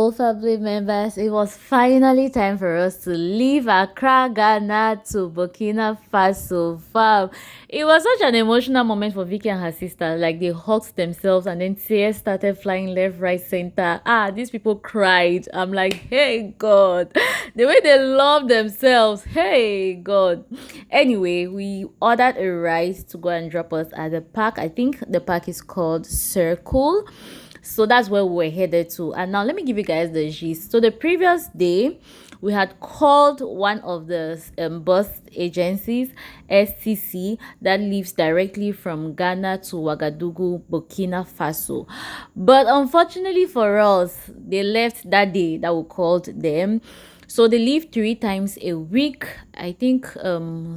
Hello, family members. It was finally time for us to leave Accra, Ghana to Burkina Faso. Fam. It was such an emotional moment for Vicky and her sister. Like they hugged themselves and then tears started flying left, right, center. These people cried. I'm like, hey, God. The way they love themselves. Hey, God. Anyway, we ordered a ride to go and drop us at the park. I think the park is called Circle. So that's where we were headed to. And now let me give you guys the gist. So the previous day we had called one of the bus agencies, STC, that leaves directly from Ghana to Wagadugo, Burkina Faso. But unfortunately for us, they left that day that we called them. So they leave 3 times a week. I think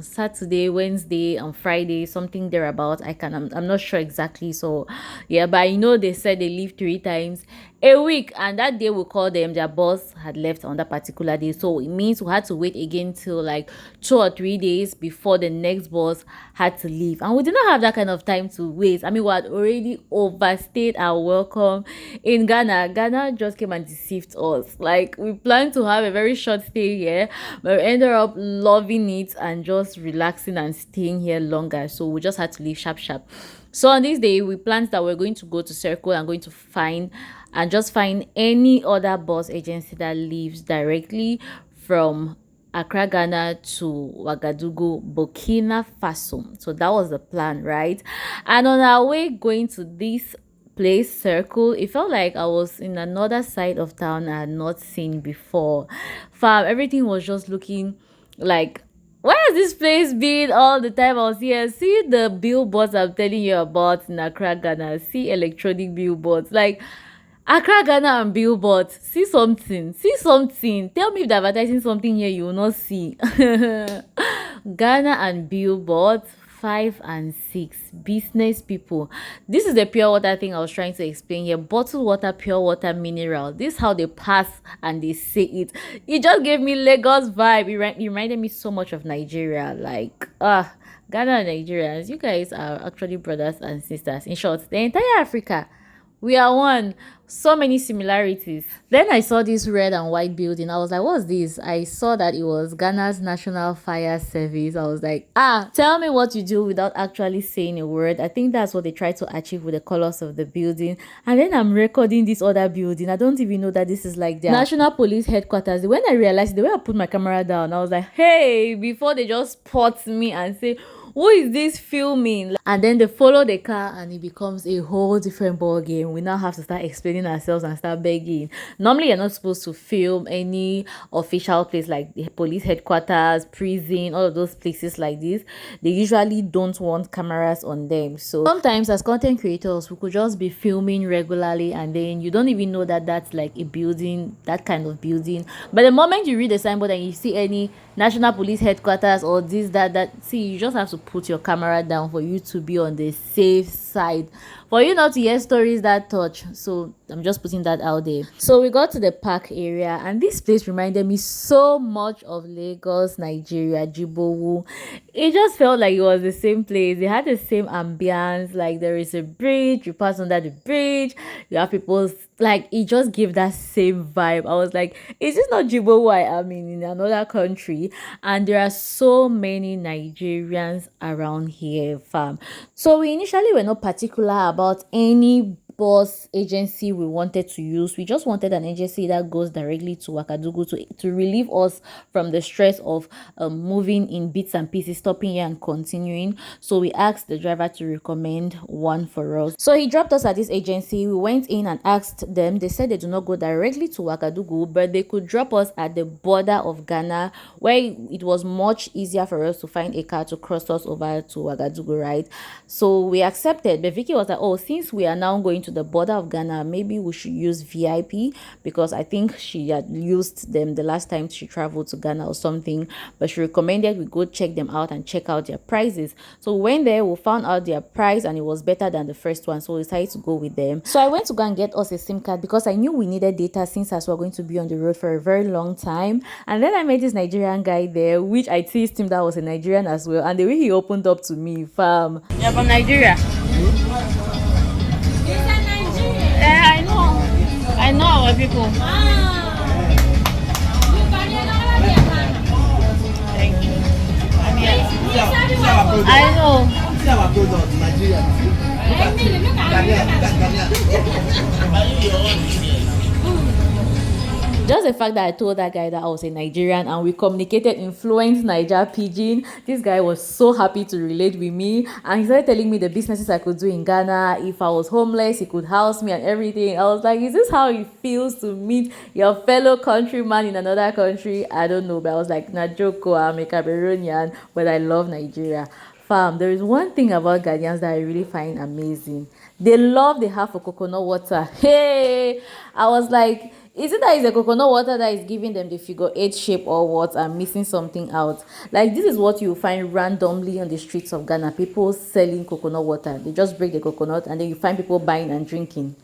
Saturday, Wednesday, and Friday, something thereabout. I'm not sure exactly. So yeah, but I know they said they leave 3 times a week, and that day we called them, their boss had left on that particular day. So it means we had to wait again till like 2 or 3 days before the next boss had to leave, and we did not have that kind of time to waste. I mean, we had already overstayed our welcome in Ghana. Ghana just came and deceived us. Like we planned to have a very short stay here, but we ended up loving it and just relaxing and staying here longer. So we just had to leave sharp. So on this day, we planned that we're going to go to Circle and going to find any other bus agency that leaves directly from Accra, Ghana to Wagadugo, Burkina Faso. So that was the plan, right? And on our way going to this place, Circle, it felt like I was in another side of town I had not seen before. Fam, everything was just looking like, where has this place been all the time I was here? See the billboards I'm telling you about in Accra, Ghana. See electronic billboards. Like, Accra, Ghana and billboards. See something. Tell me if they're advertising something here you will not see. Ghana and billboards. 5 and 6 business people. This is the pure water thing I was trying to explain here. Bottled water, pure water, mineral. This is how they pass and they say it. It just gave me Lagos vibe. It reminded me so much of Nigeria. Like Ghana and Nigerians, you guys are actually brothers and sisters. In short, the entire Africa, we are one. So many similarities. Then I saw this red and white building. I was like, what's this? I saw that it was Ghana's National Fire Service. I was like, tell me what you do without actually saying a word. I think that's what they try to achieve with the colors of the building. And then I'm recording this other building. I don't even know that this is like their National Police Headquarters. When I realized the way I put my camera down, I was like, hey, before they just spot me and say, who is this filming? And then they follow the car and it becomes a whole different ball game. We now have to start explaining ourselves and start begging. Normally you're not supposed to film any official place like the police headquarters, prison, all of those places like this. They usually don't want cameras on them. So sometimes as content creators, we could just be filming regularly and then you don't even know that that's like a building, that kind of building. But the moment you read the signboard and you see any National Police Headquarters or this, that, see, you just have to put your camera down for you to be on the safe side, for you not to hear stories that touch. So I'm just putting that out there. So we got to the park area and this place reminded me so much of Lagos, Nigeria, Jibowu. It just felt like it was the same place. They had the same ambience. Like there is a bridge, you pass under the bridge, you have people, like it just gave that same vibe. I was like, is this not Jibowu I am in another country? And there are so many Nigerians around here, fam. So we initially were not particular about any bus agency we wanted to use. We just wanted an agency that goes directly to Wagadugo to relieve us from the stress of moving in bits and pieces, stopping here and continuing. So we asked the driver to recommend one for us. So he dropped us at this agency. We went in and asked them. They said they do not go directly to Wagadugo, but they could drop us at the border of Ghana, where it was much easier for us to find a car to cross us over to Wagadugo, right? So we accepted. But Vicky was like, oh, since we are now going to the border of Ghana, maybe we should use VIP, because I think she had used them the last time she traveled to Ghana or something, but she recommended we go check them out and check out their prices. So we went there, we found out their price and it was better than the first one, so we decided to go with them. So I went to go and get us a SIM card because I knew we needed data since as we were going to be on the road for a very long time. And then I met this Nigerian guy there, which I teased him that was a Nigerian as well, and the way he opened up to me, fam. You're from Nigeria? I know our people. told us Nigeria. Just the fact that I told that guy that I was a Nigerian and we communicated in fluent Niger pidgin, this guy was so happy to relate with me, and he started telling me the businesses I could do in Ghana. If I was homeless, he could house me and everything. I was like, is this how it feels to meet your fellow countryman in another country? I don't know, but I was like, nah, Joko, I'm a Cameroonian, but I love Nigeria. Fam, there is one thing about Ghanaians that I really find amazing. They love the half of coconut water. Hey, I was like, is it that it's the coconut water that is giving them the figure eight shape, or what? I'm missing something out. Like, this is what you find randomly on the streets of Ghana. People selling coconut water. They just break the coconut and then you find people buying and drinking.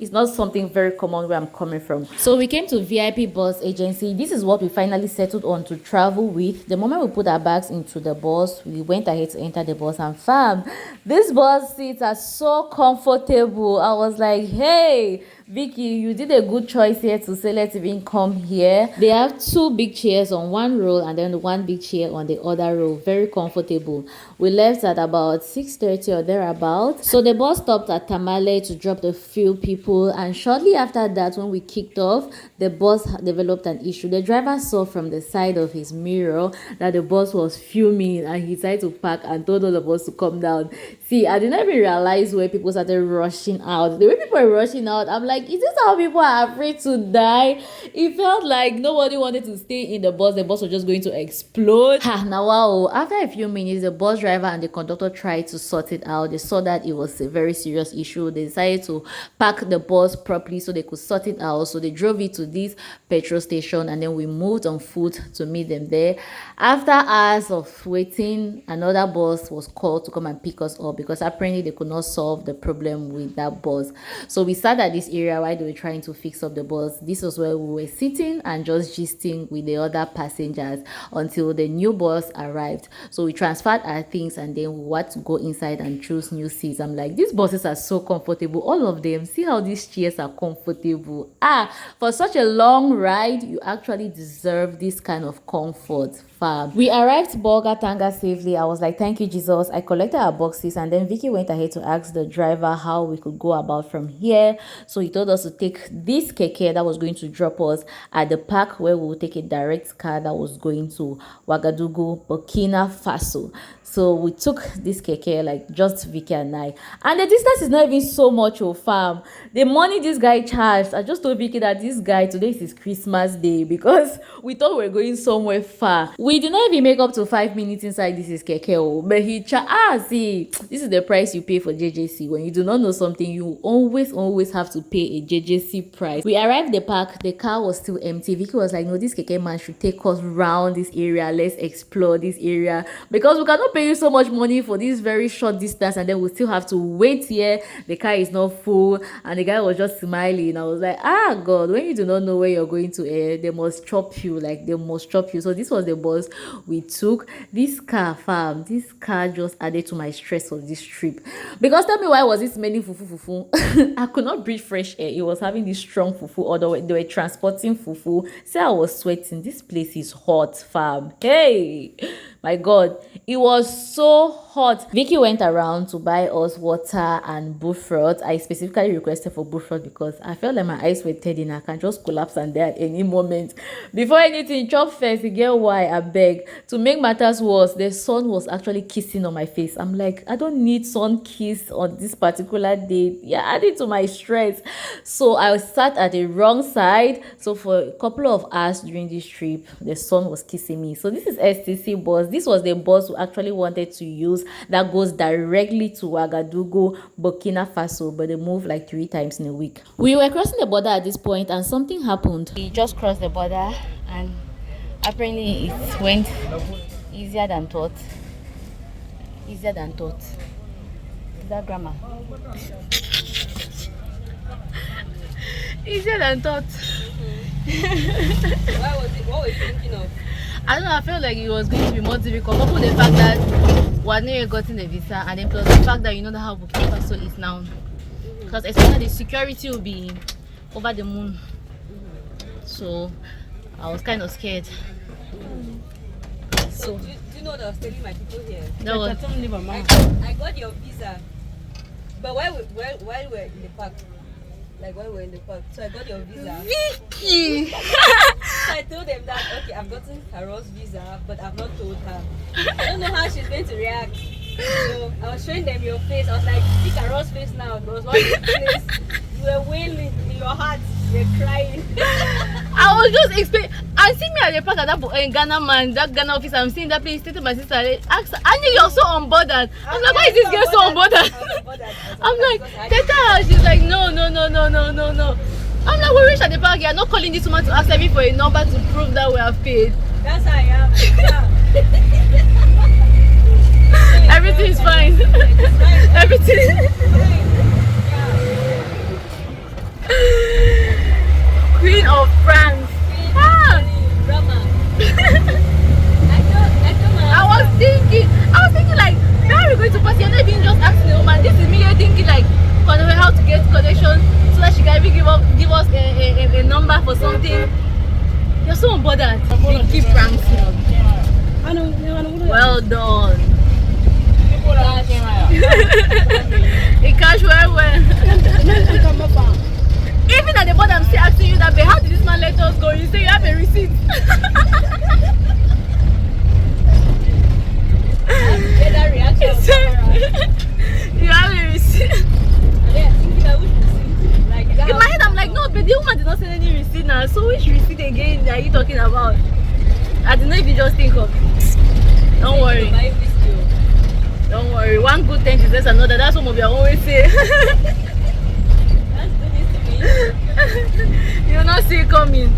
It's not something very common where I'm coming from. So we came to VIP bus agency. This is what we finally settled on to travel with. The moment we put our bags into the bus, we went ahead to enter the bus, and fam, these bus seats are so comfortable. I was like, hey, Vicky, you did a good choice here to say let's even come here. They have two big chairs on one row and then one big chair on the other row. Very comfortable. We left at about 6:30 or thereabout. So the bus stopped at Tamale to drop the few people, and shortly after that, when we kicked off, the bus developed an issue. The driver saw from the side of his mirror that the bus was fuming, and he decided to park and told all of us to come down. See, I didn't even realize where people started rushing out. The way people were rushing out, I'm like, is this how people are afraid to die? It felt like nobody wanted to stay in the bus. The bus was just going to explode. Now wow, after a few minutes, the bus driver and the conductor tried to sort it out. They saw that it was a very serious issue. They decided to park the bus properly so they could sort it out. So they drove it to this petrol station, and then we moved on foot to meet them there. After hours of waiting, another bus was called to come and pick us up because apparently they could not solve the problem with that bus. So we sat at this area while they were trying to fix up the bus. This was where we were sitting and just gisting with the other passengers until the new bus arrived. So we transferred our things and then we had to go inside and choose new seats. I'm like, these buses are so comfortable, all of them. See how these chairs are comfortable. For such a long ride, you actually deserve this kind of comfort. Fab. We arrived Tanga safely. I was like, thank you, Jesus. I collected our boxes, and then Vicky went ahead to ask the driver how we could go about from here. So he told us to take this keke that was going to drop us at the park, where we will take a direct car that was going to Wagadugo, Burkina Faso. So we took this keke, like just Vicky and I. And the distance is not even so much, fam. The money this guy charged, I just told Vicky that this guy, today is his Christmas day, because we thought we were going somewhere far. We did not even make up to 5 minutes inside this keke, but he see, this is the price you pay for JJC. When you do not know something, you always have to pay a JJC price. We arrived at the park, the car was still empty. Vicky was like, no, this keke man should take us round this area. Let's explore this area, because we cannot pay you so much money for this very short distance and then we still have to wait here. The car is not full. And the guy was just smiling. I was like, God, when you do not know where you're going to, they must chop you. Like, they must chop you. So this was the bus we took. This car, fam, this car just added to my stress of this trip, because tell me, why was it smelling fufu? I could not breathe fresh air. It was having this strong fufu, although they were transporting fufu. See, I was sweating. This place is hot, fam. Hey, my God, it was so hot. Vicky went around to buy us water and bullfrog. I specifically requested for bullfrog because I felt like my eyes were tearing. I can just collapse and die at any moment. Before anything, chop first. You get why? I beg. To make matters worse, the sun was actually kissing on my face. I'm like, I don't need sun kiss on this particular day. Yeah, adding to my stress. So I sat at the wrong side. So for a couple of hours during this trip, the sun was kissing me. So this is STC bus. This was the bus we actually wanted to use that goes directly to Wagadugo, Burkina Faso, but they move like 3 times in a week. We were crossing the border at this point and something happened. We just crossed the border and apparently it went easier than thought. Easier than thought. Is that grammar? Easier than thought. What were you thinking of? I don't know, I felt like it was going to be more difficult. Couple the fact that we're not gotten a visa, and then plus the fact that you know how Burkina Faso is now. Because especially the security will be over the moon. So I was kind of scared. So do you know what I was telling my people here? That was I got your visa, but while we're in the park, like while we're in the park, so I got your visa. Vicky. So I told them that okay, I've gotten Carol's visa, but I've not told her. I don't know how she's going to react. So I was showing them your face. I was like, see Carol's face now. There was one place you were wailing in your heart, you were crying. I was just expecting. I see me at the park at that Ghana man, that Ghana office. I'm seeing that place. Stated my sister. Asked, I knew you're so unbothered. I'm like, why is this girl so unbothered? I'm like, Teta. She's like, no. I'm like, we reached at the park. You're not calling this woman to ask me for a number to prove that we have paid. That's how I am. Yeah. Everything is fine. Everything. Queen of France. I was thinking like, where are we going to pass? You're not even just asking the woman. This is me. You're thinking like, how to get connection so that she can even give us a number for something. You're so unbothered. Keep prancing. Well done. It cash well. Even at the bottom, I'm still asking you that, but how did this man let us go? You say you have a receipt. You have a receipt. In my head, I'm like, no, but the woman did not send any receipt now. So which receipt again are you talking about? I don't know if you just think of it. Don't worry. Don't worry. One good thing is another. That's what we always say. You'll not see it coming.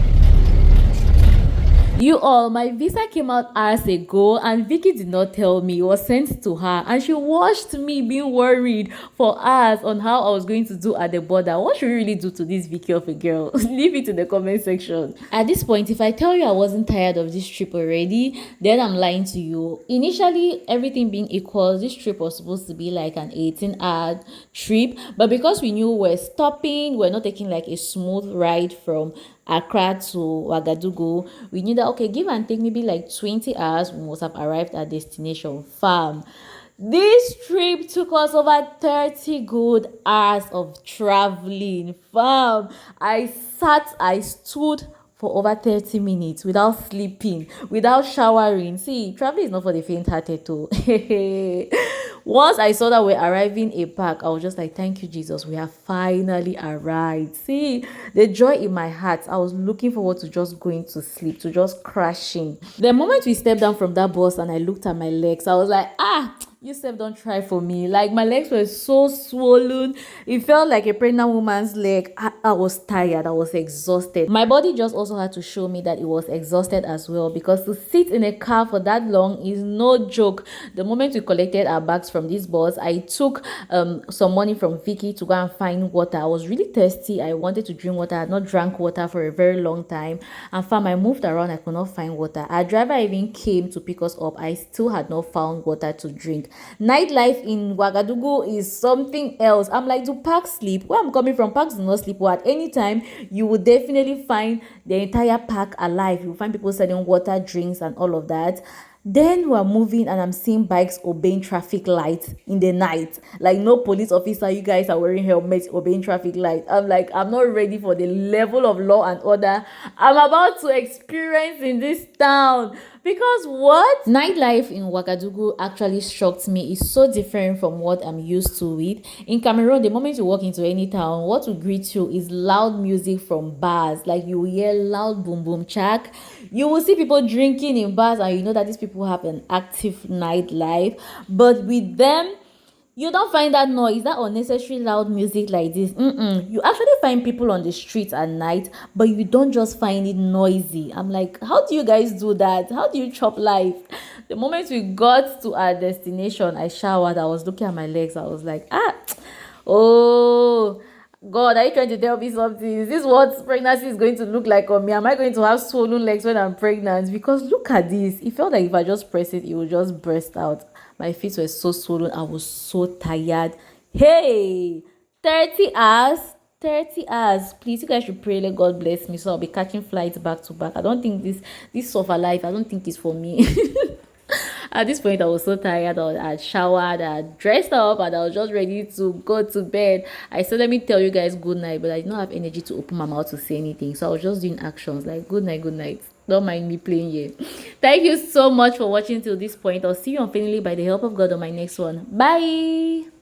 You all, my visa came out hours ago and Vicky did not tell me. It was sent to her and she watched me being worried for hours on how I was going to do at the border. What should we really do to this Vicky of a girl? Leave it in the comment section. At this point, if I tell you I wasn't tired of this trip already, then I'm lying to you. Initially, everything being equal, this trip was supposed to be like an 18-hour trip, but because we knew we're stopping, we're not taking like a smooth ride from Accra to Wagadugo, we knew that okay, give and take maybe like 20 hours, we must have arrived at destination. Fam, this trip took us over 30 good hours of traveling. Fam, I stood for over 30 minutes without sleeping, without showering. See, traveling is not for the faint-hearted too. Once I saw that we're arriving a park, I was just like, thank you, Jesus. We have finally arrived. See, the joy in my heart. I was looking forward to just going to sleep, to just crashing. The moment we stepped down from that bus and I looked at my legs, I was like, you self don't try for me. Like my legs were so swollen. It felt like a pregnant woman's leg. I was tired. I was exhausted. My body just also had to show me that it was exhausted as well, because to sit in a car for that long is no joke. The moment we collected our bags from this bus, I took some money from Vicky to go and find water. I was really thirsty. I wanted to drink water. I had not drank water for a very long time. And fam, I moved around. I could not find water. Our driver even came to pick us up. I still had not found water to drink. Nightlife in Wagadugo is something else. I'm like, do parks sleep? Where I'm coming from, parks do not sleep. Or at any time, you will definitely find the entire park alive. You will find people selling water, drinks, and all of that. Then we're moving and I'm seeing bikes obeying traffic lights in the night. Like no police officer, you guys are wearing helmets, obeying traffic lights. I'm like, I'm not ready for the level of law and order I'm about to experience in this town. Because what? Nightlife in Wagadugu actually shocked me. It's so different from what I'm used to with. In Cameroon, the moment you walk into any town, what will greet you is loud music from bars. Like you will hear loud boom boom chak. You will see people drinking in bars and you know that these people have an active nightlife. But with them, you don't find that noise, that unnecessary loud music like this. You actually find people on the streets at night, but you don't just find it noisy. I'm like, how do you guys do that? How do you chop life? The moment we got to our destination, I showered. I was looking at my legs. I was like, oh God, are you trying to tell me something? Is this what pregnancy is going to look like on me? Am I going to have swollen legs when I'm pregnant? Because look at this. It felt like if I just press it, it would just burst out. My feet were so swollen. I was so tired. Hey, 30 hours. 30 hours. Please, you guys should pray. Let God bless me. So I'll be catching flights back to back. I don't think this suffer life, I don't think it's for me. At this point, I was so tired. I had showered, I had dressed up, and I was just ready to go to bed. I said, let me tell you guys good night, but I did not have energy to open my mouth to say anything. So I was just doing actions like good night, good night. Don't mind me playing here. Thank you so much for watching till this point. I'll see you on finally by the help of God on my next one. Bye.